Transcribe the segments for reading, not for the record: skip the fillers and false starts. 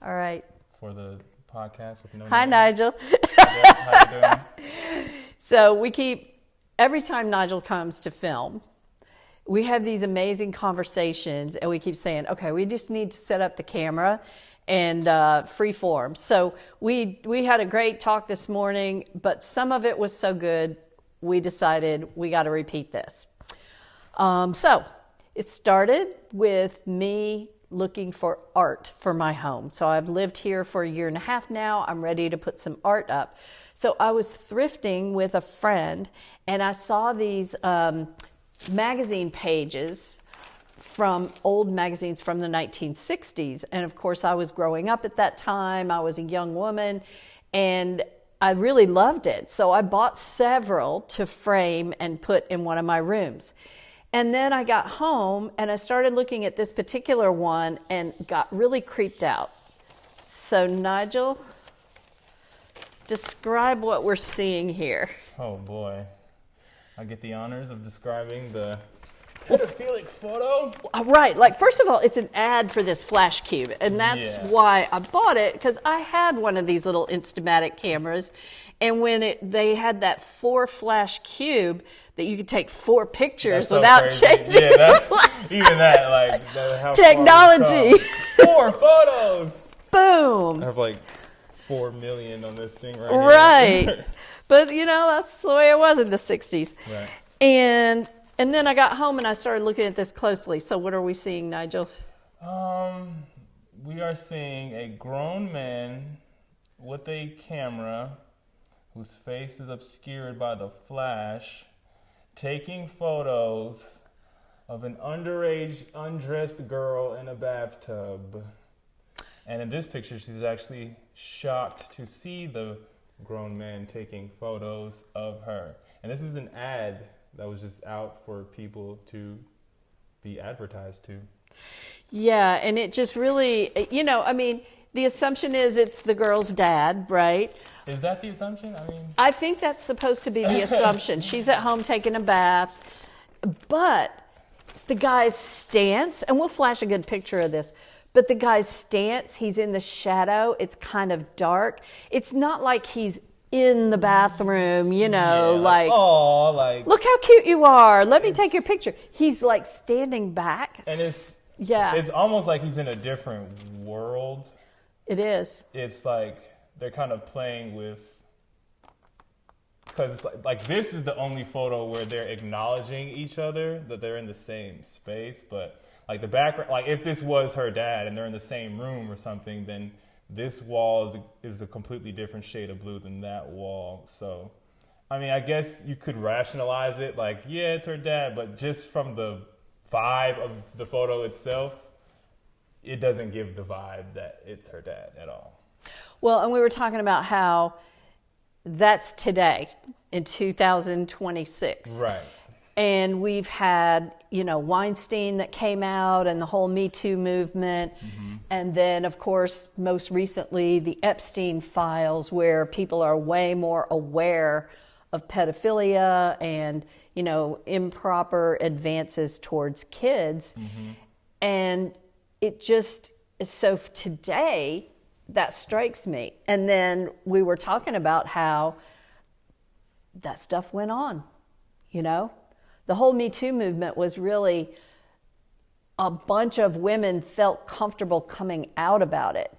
All right. For the podcast with no Hi, name. Nigel. How you doing? So every time Nigel comes to film, we have these amazing conversations, and we keep saying, okay, we just need to set up the camera and free form. So we had a great talk this morning, but some of it was so good, we decided we got to repeat this. So it started with me looking for art for my home. So I've lived here for a year and a half now. I'm ready to put some art up. So I was thrifting with a friend, and I saw these magazine pages from old magazines from the 1960s. And of course, I was growing up at that time. I was a young woman, and I really loved it. So I bought several to frame and put in one of my rooms. And then I got home and I started looking at this particular one and got really creeped out. So Nigel, describe what we're seeing here. Oh boy. I get the honors of describing the pedophilic photo. Right, like first of all, it's an ad for this flash cube, and that's why I bought it, because I had one of these little Instamatic cameras, and when they had that 4 flash cube that you could take 4 pictures without changing the flash. Even that, like how technology. 4 photos. Boom. I have like 4 million on this thing right here. But that's the way it was in the 60s. Right. And then I got home and I started looking at this closely. So what are we seeing, Nigel? We are seeing a grown man with a camera whose face is obscured by the flash, taking photos of an underage, undressed girl in a bathtub. And in this picture, she's actually shocked to see the grown man taking photos of her. And this is an ad that was just out for people to be advertised to. Yeah, and it just really, the assumption is it's the girl's dad, right? Is that the assumption? I think that's supposed to be the assumption. She's at home taking a bath, but the guy's stance, and we'll flash a good picture of this, but the guy's stance, he's in the shadow, it's kind of dark. It's not like he's in the bathroom, look how cute you are. Let me take your picture. He's like standing back. And it's almost like he's in a different world. It is. It's like they're kind of playing with, because it's like this is the only photo where they're acknowledging each other, that they're in the same space, but like the background, like if this was her dad and they're in the same room or something, then this wall is a completely different shade of blue than that wall. So, I guess you could rationalize it like, yeah, it's her dad, but just from the vibe of the photo itself, it doesn't give the vibe that it's her dad at all. Well, and we were talking about how that's today in 2026. Right. And we've had, Weinstein that came out and the whole Me Too movement. Mm-hmm. And then, of course, most recently, the Epstein files, where people are way more aware of pedophilia and, improper advances towards kids. Mm-hmm. And it just, so today, that strikes me. And then we were talking about how that stuff went on, The whole Me Too movement was really a bunch of women felt comfortable coming out about it.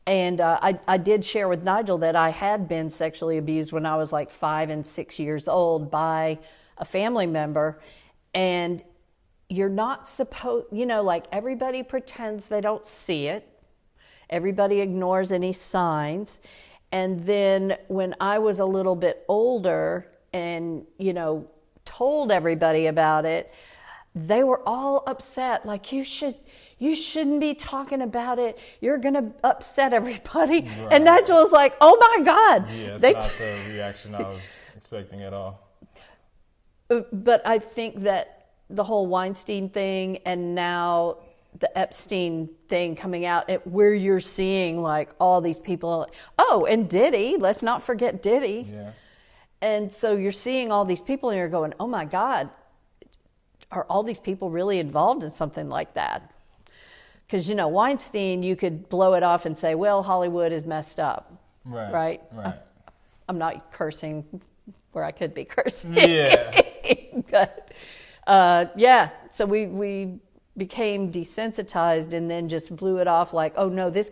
And I did share with Nigel that I had been sexually abused when I was like 5 and 6 years old by a family member. And you're not supposed, everybody pretends they don't see it. Everybody ignores any signs. And then when I was a little bit older and, told everybody about it, they were all upset. Like, you shouldn't be talking about it. You're going to upset everybody. Right. And Nigel was like, oh my God. Yeah, it's not the reaction I was expecting at all. But I think that the whole Weinstein thing and now the Epstein thing coming out, where you're seeing like all these people. Oh, and Diddy. Let's not forget Diddy. Yeah. And so you're seeing all these people and you're going, oh my God, are all these people really involved in something like that? Because, Weinstein, you could blow it off and say, well, Hollywood is messed up. Right? I'm not cursing where I could be cursing. Yeah. But, so we became desensitized and then just blew it off like, oh, no, this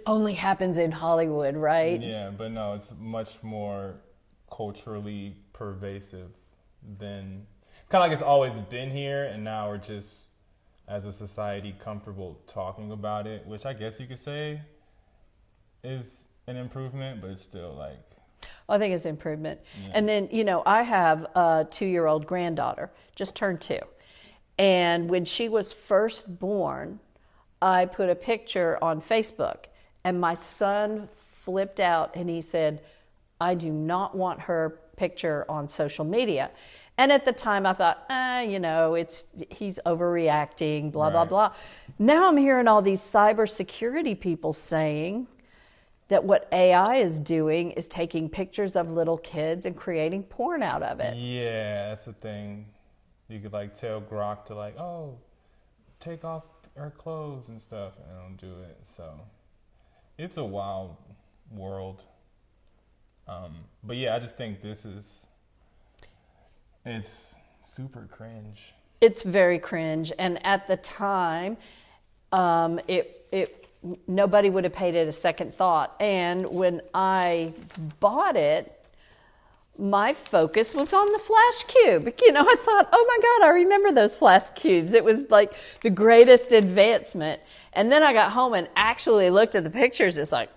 only happens in Hollywood, right? Yeah, but no, it's much more culturally pervasive than... Kind of like it's always been here, and now we're just, as a society, comfortable talking about it, which I guess you could say is an improvement, but it's still like... I think it's improvement. Yeah. And then, I have a 2-year-old granddaughter, just turned 2. And when she was first born, I put a picture on Facebook, and my son flipped out and he said, I do not want her picture on social media. And at the time I thought, he's overreacting, blah, blah, blah. Now I'm hearing all these cybersecurity people saying that what AI is doing is taking pictures of little kids and creating porn out of it. Yeah, that's a thing. You could tell Grok to take off her clothes and stuff, and don't do it. So it's a wild world. But yeah, I just think it's super cringe. It's very cringe, and at the time, nobody would have paid it a second thought. And when I bought it, my focus was on the flash cube. I thought, oh my God, I remember those flash cubes. It was like the greatest advancement. And then I got home and actually looked at the pictures. It's like,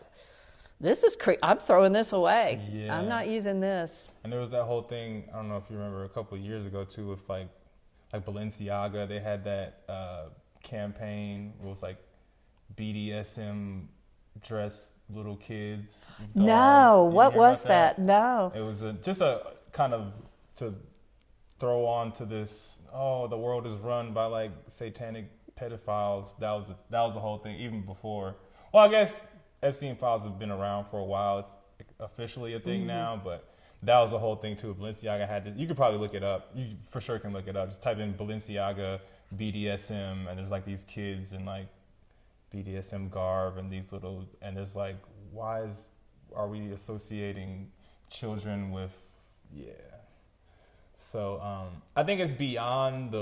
this is I'm throwing this away. Yeah. I'm not using this. And there was that whole thing, I don't know if you remember, a couple of years ago too, with like Balenciaga. They had that campaign. It was like BDSM dress little kids. No, what was that? No. It was just a kind of to throw on to this, the world is run by like satanic pedophiles. That was the whole thing even before. Well, I guess Epstein files have been around for a while. It's officially a thing now, but that was the whole thing too. Balenciaga had this. You could probably look it up. You for sure can look it up. Just type in Balenciaga BDSM, and there's like these kids in like BDSM garb and these little, and there's like, are we associating children with, So I think it's beyond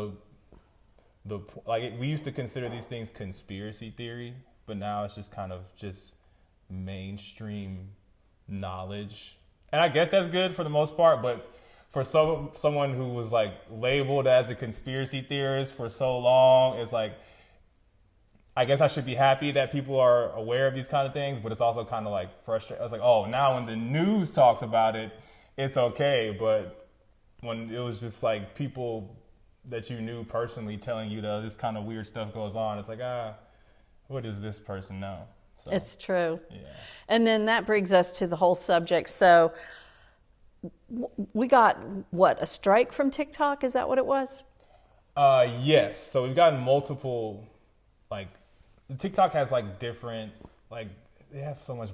we used to consider these things conspiracy theory, but now it's just kind of just mainstream knowledge. And I guess that's good for the most part, but for someone who was like labeled as a conspiracy theorist for so long, it's like, I guess I should be happy that people are aware of these kind of things, but it's also kind of like frustrating. I was like, now when the news talks about it, it's okay. But when it was just like people that you knew personally telling you that this kind of weird stuff goes on, it's like, what does this person know? So, it's true. Yeah. And then that brings us to the whole subject. So we got, a strike from TikTok? Is that what it was? Yes. So we've gotten multiple, TikTok has different, they have so much,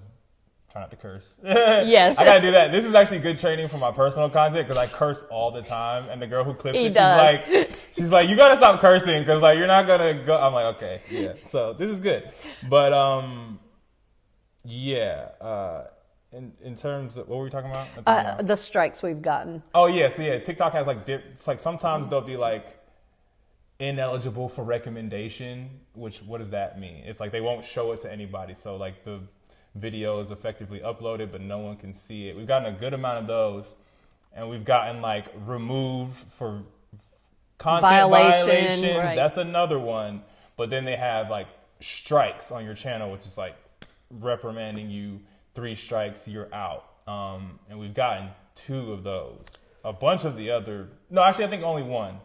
try not to curse. Yes. I gotta do that. This is actually good training for my personal content because I curse all the time. And the girl who clips she's like, you gotta stop cursing because you're not gonna go. I'm like, okay, yeah. So this is good. But, in terms of, what were we talking about? The strikes we've gotten. Oh yeah. So yeah, TikTok has it's sometimes they'll be ineligible for recommendation, which, what does that mean? It's they won't show it to anybody. So the video is effectively uploaded, but no one can see it. We've gotten a good amount of those, and we've gotten removed for content violations. Right. That's another one. But then they have strikes on your channel, which is reprimanding you, 3 strikes, you're out. And we've gotten 2 of those. A bunch of the other, no, actually I think only 1.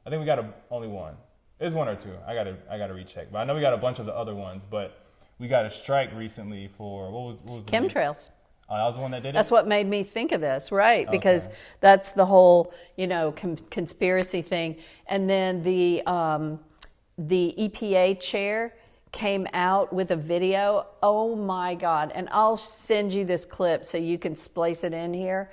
I think we got only 1. It's 1 or 2. I gotta recheck. But I know we got a bunch of the other ones. But we got a strike recently for what was the chemtrails. Oh, that was the one that did it? That's what made me think of this, right? Because that's the whole, conspiracy thing. And then the EPA chair came out with a video. Oh my God! And I'll send you this clip so you can splice it in here.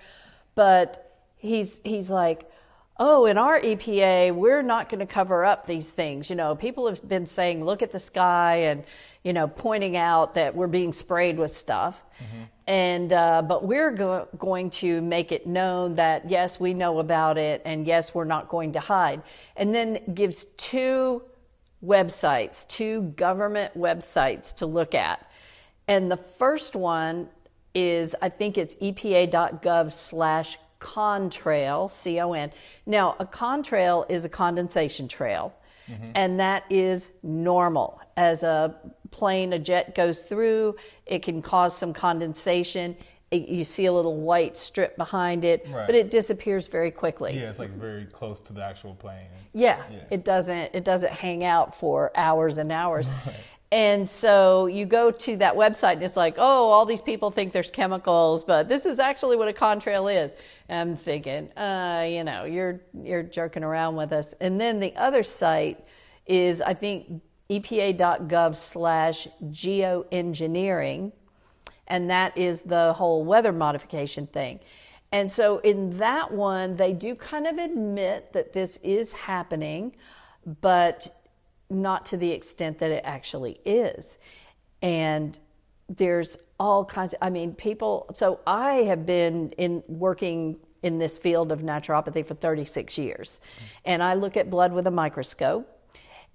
But he's like, oh, in our EPA, we're not going to cover up these things. You know, people have been saying, look at the sky and, you know, pointing out that we're being sprayed with stuff. And, but we're going to make it known that, yes, we know about it. And yes, we're not going to hide. And then gives two government websites to look at. And the first one is, I think it's epa.gov/contrail, C-O-N. Now, a contrail is a condensation trail, and that is normal. As a jet goes through, it can cause some condensation. You see a little white strip behind it, right, but it disappears very quickly. Yeah, it's like very close to the actual plane. Yeah. It doesn't hang out for hours and hours. Right. And so you go to that website and it's like, oh, all these people think there's chemicals, but this is actually what a contrail is. And I'm thinking, you know, you're jerking around with us. And then the other site is, I think, epa.gov/geoengineering. And that is the whole weather modification thing. And so in that one, they do kind of admit that this is happening, but not to the extent that it actually is. And there's all kinds of, I mean, people, so I have been working in this field of naturopathy for 36 years. And I look at blood with a microscope,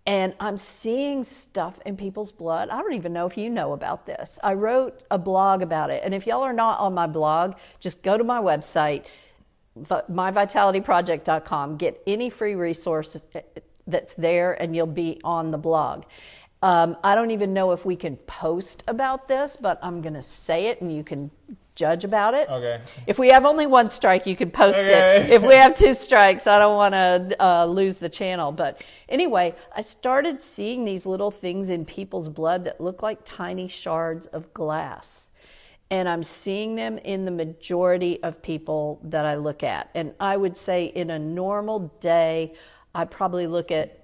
and I'm seeing stuff in people's blood. I don't even know if you know about this. I wrote a blog about it. And if y'all are not on my blog, just go to my website, myvitalityproject.com, get any free resource that's there, and you'll be on the blog. I don't even know if we can post about this, but I'm going to say it and you can judge about it. Okay. If we have only one strike, you can post it. If we have 2 strikes, I don't want to lose the channel. But anyway, I started seeing these little things in people's blood that look like tiny shards of glass. And I'm seeing them in the majority of people that I look at. And I would say in a normal day, I probably look at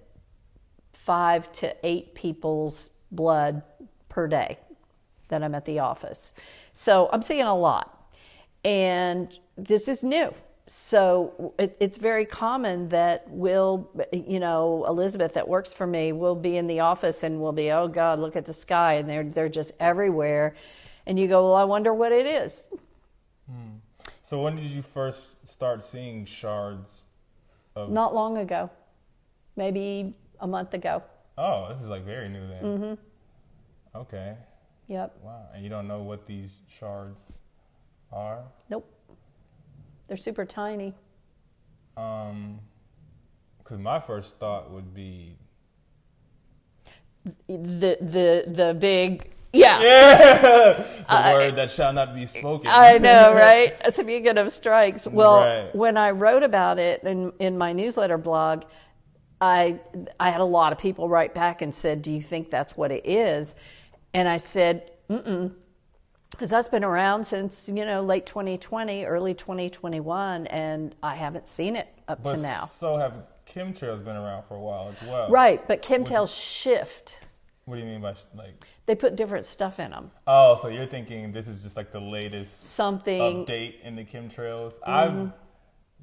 5 to 8 people's blood per day that I'm at the office. So I'm seeing a lot. And this is new. So it's very common that Elizabeth that works for me will be in the office and will be, oh God, look at the sky. And they're just everywhere. And you go, well, I wonder what it is. So when did you first start seeing shards? Not long ago, maybe a month ago. Oh, this is like very new then. Mm-hmm. Okay. Yep. Wow. And you don't know what these shards are? Nope. They're super tiny. Because my first thought would be the big. Yeah. The word that shall not be spoken. I know, right? Speaking of strikes. Well, right. When I wrote about it in my newsletter blog, I had a lot of people write back and said, do you think that's what it is? And I said, because that's been around since, late 2020, early 2021, and I haven't seen it up to now. So have chemtrails been around for a while as well? Right, but chemtrails shift. What do you mean by like? They put different stuff in them. Oh, so you're thinking this is just like the latest update in the chemtrails?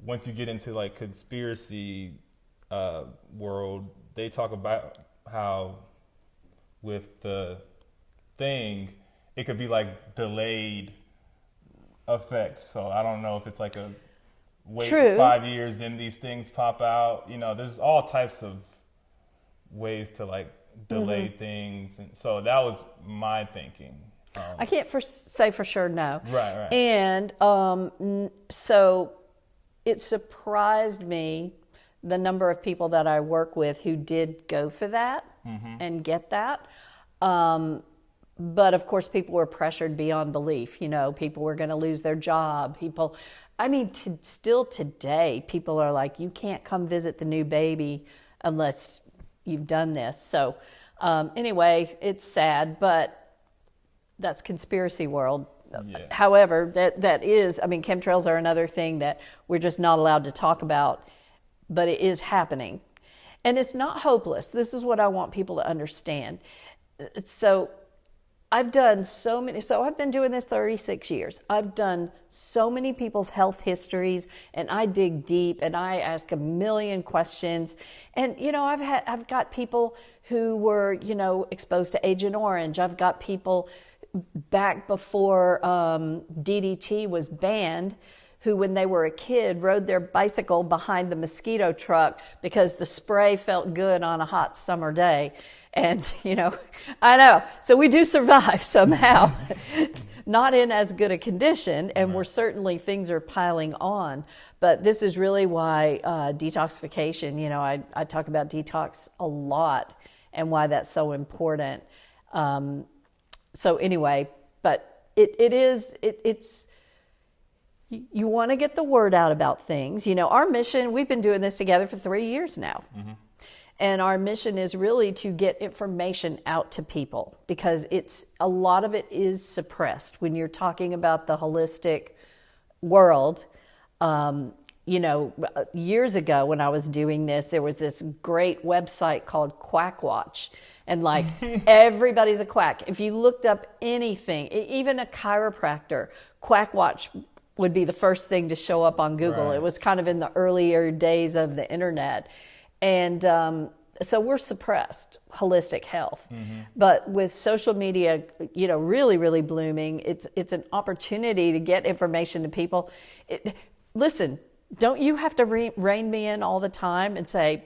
Once you get into like conspiracy world, they talk about how with the thing, it could be like delayed effects. So I don't know if it's like a wait 5 years, then these things pop out. There's all types of ways to like delay things, and so that was my thinking. I can't say for sure no. Right. And so it surprised me the number of people that I work with who did go for that and get that. But of course, people were pressured beyond belief. People were going to lose their job. Still today, people are like, you can't come visit the new baby unless you've done this. So anyway, it's sad, but that's conspiracy world. Yeah. However, that is, chemtrails are another thing that we're just not allowed to talk about, but it is happening. And it's not hopeless. This is what I want people to understand. So I've done so many, so I've been doing this 36 years. I've done so many people's health histories, and I dig deep and I ask a million questions. And, I've got people who were, exposed to Agent Orange. I've got people back before DDT was banned who, when they were a kid, rode their bicycle behind the mosquito truck because the spray felt good on a hot summer day. And, I know. So we do survive somehow, not in as good a condition. And we're certainly, things are piling on. But this is really why detoxification, I talk about detox a lot and why that's so important. So anyway, but it's, you want to get the word out about things. Our mission, we've been doing this together for 3 years now. Mm-hmm. And our mission is really to get information out to people, because a lot of it is suppressed when you're talking about the holistic world. Years ago when I was doing this, there was this great website called Quackwatch. And everybody's a quack. If you looked up anything, even a chiropractor, Quackwatch would be the first thing to show up on Google. Right. It was kind of in the earlier days of the internet. And so we're suppressed holistic health. Mm-hmm. But with social media, really, really blooming, it's an opportunity to get information to people. Listen, don't you have to rein me in all the time and say,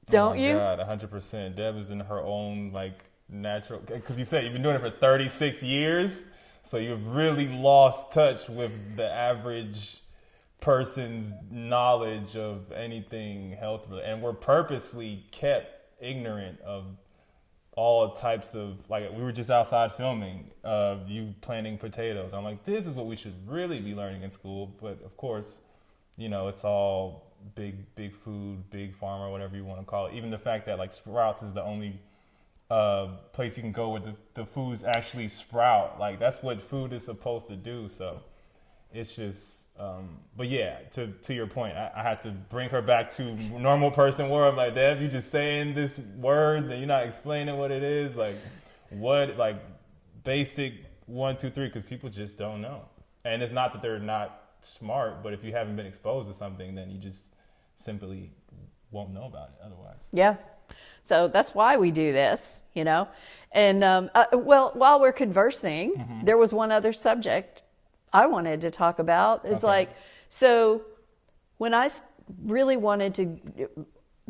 don't you? God, 100%. Deb is in her own natural, because you said you've been doing it for 36 years. So you've really lost touch with the average person's knowledge of anything health related, and we're purposefully kept ignorant of all types of, we were just outside filming of you planting potatoes. I'm like, this is what we should really be learning in school. But of course, it's all big food, big pharma, whatever you want to call it. Even the fact that Sprouts is the only place you can go where the foods actually sprout. That's what food is supposed to do. So it's just, but yeah, to your point, I had to bring her back to normal person world. Deb, you just saying this words and you're not explaining what it is. Basic 1, 2, 3, because people just don't know. And it's not that they're not smart, but if you haven't been exposed to something, then you just simply won't know about it otherwise. Yeah. So that's why we do this, And while we're conversing, mm-hmm. there was one other subject I wanted to talk about. It's so when I really wanted to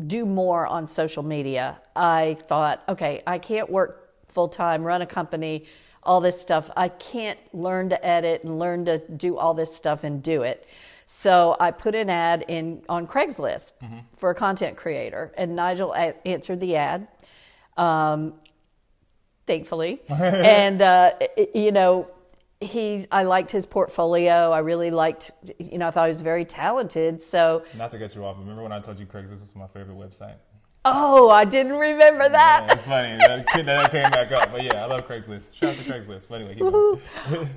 do more on social media, I thought, okay, I can't work full time, run a company, all this stuff. I can't learn to edit and learn to do all this stuff and do it. So I put an ad on Craigslist mm-hmm. for a content creator, and Nigel answered the ad, thankfully. And I liked his portfolio. I really liked, I thought he was very talented. So not to get you off, remember when I told you Craigslist was my favorite website? Oh, I didn't remember that. Yeah, it's funny that came back up, but yeah, I love Craigslist. Shout out to Craigslist. But anyway, keep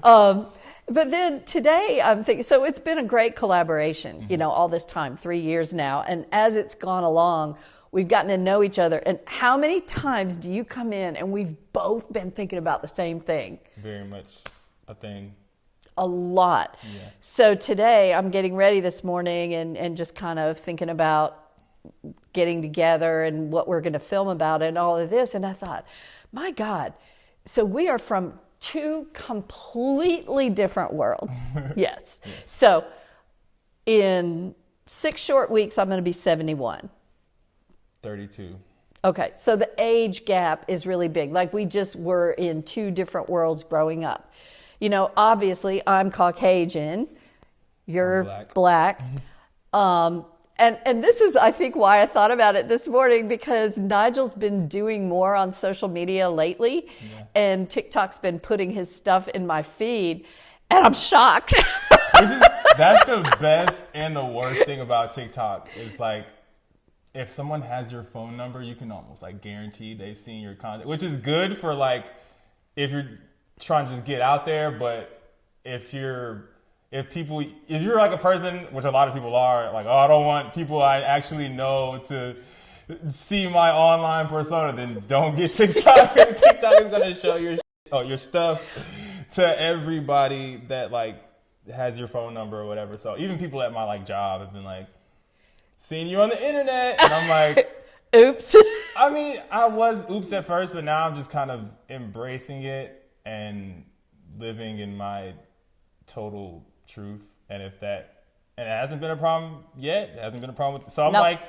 going. But then today I'm thinking, so it's been a great collaboration, mm-hmm. All this time, 3 years now. And as it's gone along, we've gotten to know each other. And how many times do you come in and we've both been thinking about the same thing? Very much a thing. A lot. Yeah. So today I'm getting ready this morning and just kind of thinking about getting together and what we're going to film about and all of this. And I thought, my God, so we are from 2 completely different worlds. Yes. So in 6 short weeks, I'm going to be 71. 32. Okay. So the age gap is really big. We just were in 2 different worlds growing up. Obviously I'm Caucasian. You're black. And this is, I think, why I thought about it this morning, because Nigel's been doing more on social media lately, and TikTok's been putting his stuff in my feed, and I'm shocked. That's the best and the worst thing about TikTok is if someone has your phone number, you can almost guarantee they've seen your content, which is good for if you're trying to just get out there, but if you're a person, which a lot of people are, I don't want people I actually know to see my online persona, then don't get TikTok. TikTok is going to show your shit your stuff to everybody that like has your phone number or whatever. So even people at my like job have been like, seeing you on the internet, and I'm like, oops. I mean, I was oops at first, but now I'm just kind of embracing it and living in my total truth. And if that, and it hasn't been a problem yet, it hasn't been a problem with, so I'm like,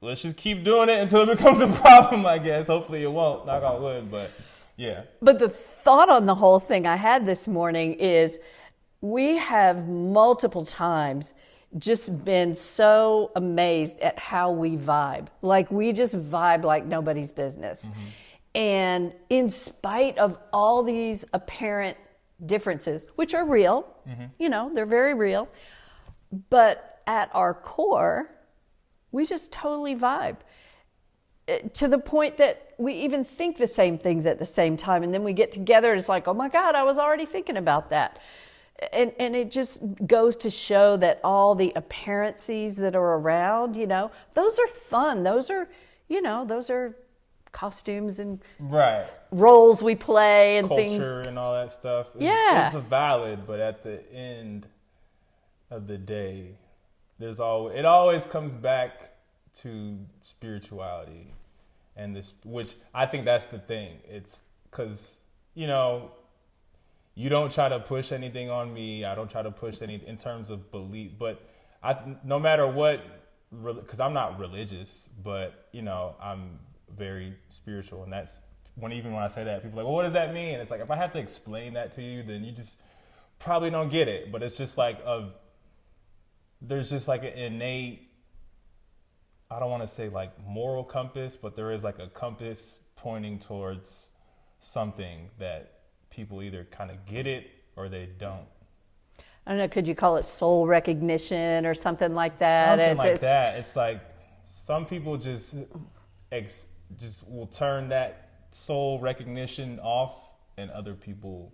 let's just keep doing it until it becomes a problem, I guess. Hopefully it won't, knock on wood, but yeah. But the thought on the whole thing I had this morning is we have multiple times just been so amazed at how we vibe. Like we just vibe like nobody's business. Mm-hmm. And in spite of all these apparent differences, which are real, mm-hmm. They're very real, but at our core, we just totally vibe to the point that we even think the same things at the same time. And then we get together and it's like, oh my God, I was already thinking about that. And it just goes to show that all the apparencies that are around, those are fun. Those are costumes and roles we play and culture things. Culture and all that stuff. It's valid, but at the end of the day, it always comes back to spirituality, and this, which I think that's the thing. It's because you don't try to push anything on me. I don't try to push any in terms of belief. But no matter what, because I'm not religious, but I'm very spiritual, and that's even when I say that, people are like, well, what does that mean? And it's like, if I have to explain that to you, then you just probably don't get it. But it's just like there's just like an innate, I don't want to say like moral compass, but there is like a compass pointing towards something that people either kind of get it or they don't. I don't know, could you call it soul recognition or something like that? It's like some people just will turn that soul recognition off and other people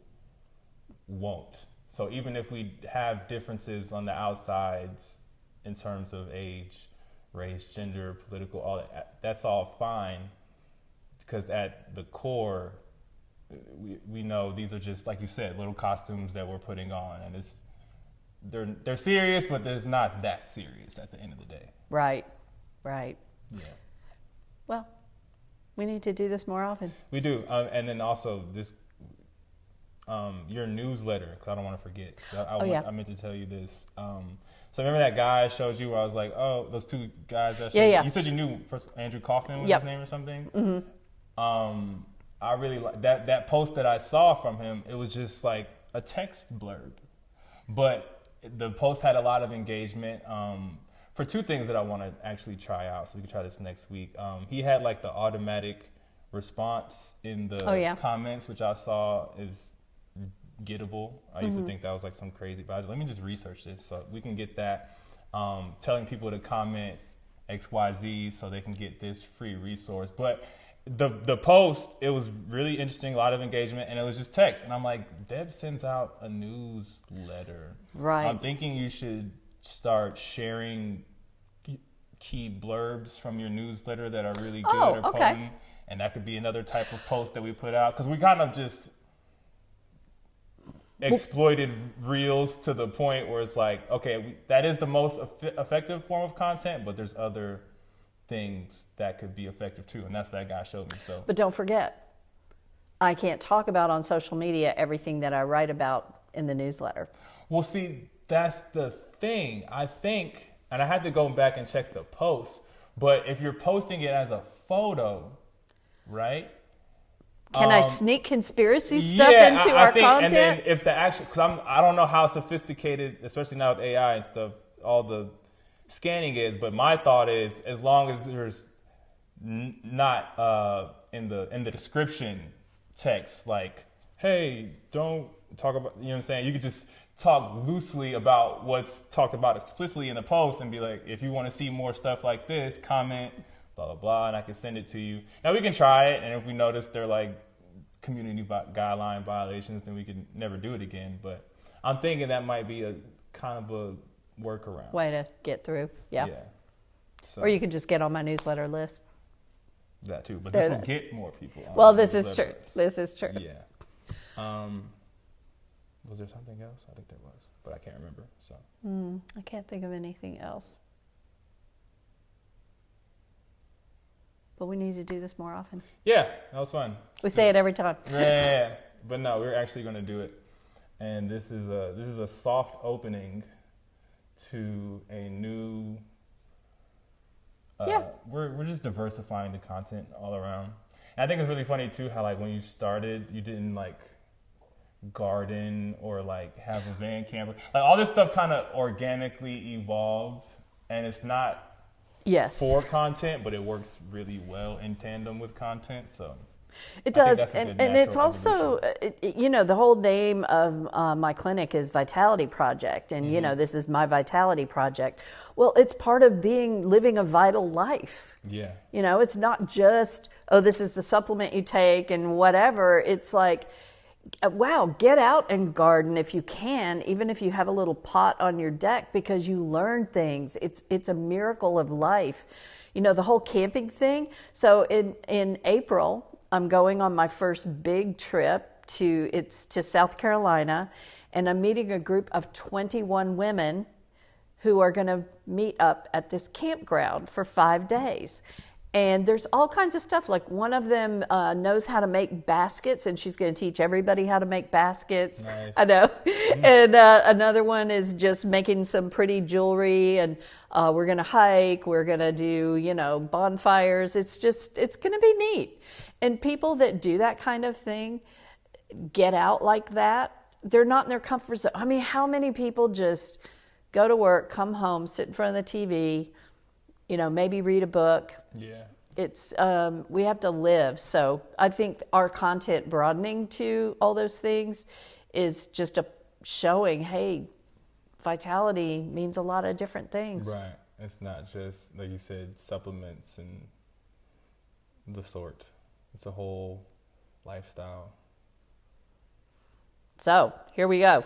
won't. So even if we have differences on the outsides in terms of age, race, gender, political, all that's all fine, because at the core, we know these are just, like you said, little costumes that we're putting on, and they're serious, but there's not that serious at the end of the day. Right. Yeah. Well, we need to do this more often. We do, and then also this, your newsletter, because I don't want to forget. I meant to tell you this. So remember that guy I showed you where I was like, oh, those two guys that yeah. You said you knew first Andrew Kaufman was his name or something? Mm-hmm. I really like that post that I saw from him. It was just like a text blurb, but the post had a lot of engagement for two things that I want to actually try out. So we can try this next week. He had like the automatic response in the comments, which I saw is gettable. I used to think that was like some crazy, but let me just research this so we can get that. Telling people to comment XYZ so they can get this free resource. But the post, it was really interesting, a lot of engagement, and it was just text. And I'm like, Deb sends out a newsletter. Right. I'm thinking you should start sharing key blurbs from your newsletter that are really good or potent. And that could be another type of post that we put out. Because we kind of just exploited reels to the point where it's like, okay, that is the most effective form of content, but there's other things that could be effective too, and that's what that guy showed me. So, but don't forget, I can't talk about on social media everything that I write about in the newsletter. Well, see, that's the thing. I think, and I had to go back and check the post, but if you're posting it as a photo, right? Can I sneak conspiracy stuff into our content? And then if the actual, because I don't know how sophisticated, especially now with AI and stuff, all the scanning is, but my thought is, as long as there's not in the description text, like, hey, don't talk about, you know what I'm saying? You could just talk loosely about what's talked about explicitly in the post and be like, if you want to see more stuff like this, comment, blah, blah, blah, and I can send it to you. Now we can try it, and if we notice they're like community guideline violations, then we can never do it again. But I'm thinking that might be a kind of a workaround. Way to get through, yeah. So, or you could just get on my newsletter list. That too, but this will get more people. Well, this is true. This is true. Yeah. Was there something else? I think there was, but I can't remember. So I can't think of anything else. But we need to do this more often. Yeah, that was fun. We say it every time. Yeah. But no, we're actually going to do it, and this is a soft opening to a new. We're just diversifying the content all around. And I think it's really funny too how like when you started, you didn't like garden or like have a van camper. Like all this stuff kind of organically evolved, and it's not for content, but it works really well in tandem with content. So it does, and it's also, you know, the whole name of my clinic is Vitality Project, and you know, this is my Vitality Project. Well, it's part of living a vital life. Yeah. You know, it's not just, oh, this is the supplement you take and whatever. It's like, wow, get out and garden if you can, even if you have a little pot on your deck, because you learn things. It's a miracle of life. You know, the whole camping thing. So in April, I'm going on my first big trip to South Carolina, and I'm meeting a group of 21 women who are going to meet up at this campground for 5 days. And there's all kinds of stuff. Like one of them knows how to make baskets, and she's going to teach everybody how to make baskets. Nice. I know. And another one is just making some pretty jewelry, and we're going to hike. We're going to do, you know, bonfires. It's going to be neat. And people that do that kind of thing, get out like that, they're not in their comfort zone. I mean, how many people just go to work, come home, sit in front of the TV, you know, maybe read a book. Yeah. It's we have to live. So I think our content broadening to all those things is just a showing, hey, vitality means a lot of different things. Right. It's not just, like you said, supplements and the sort. It's a whole lifestyle. So here we go.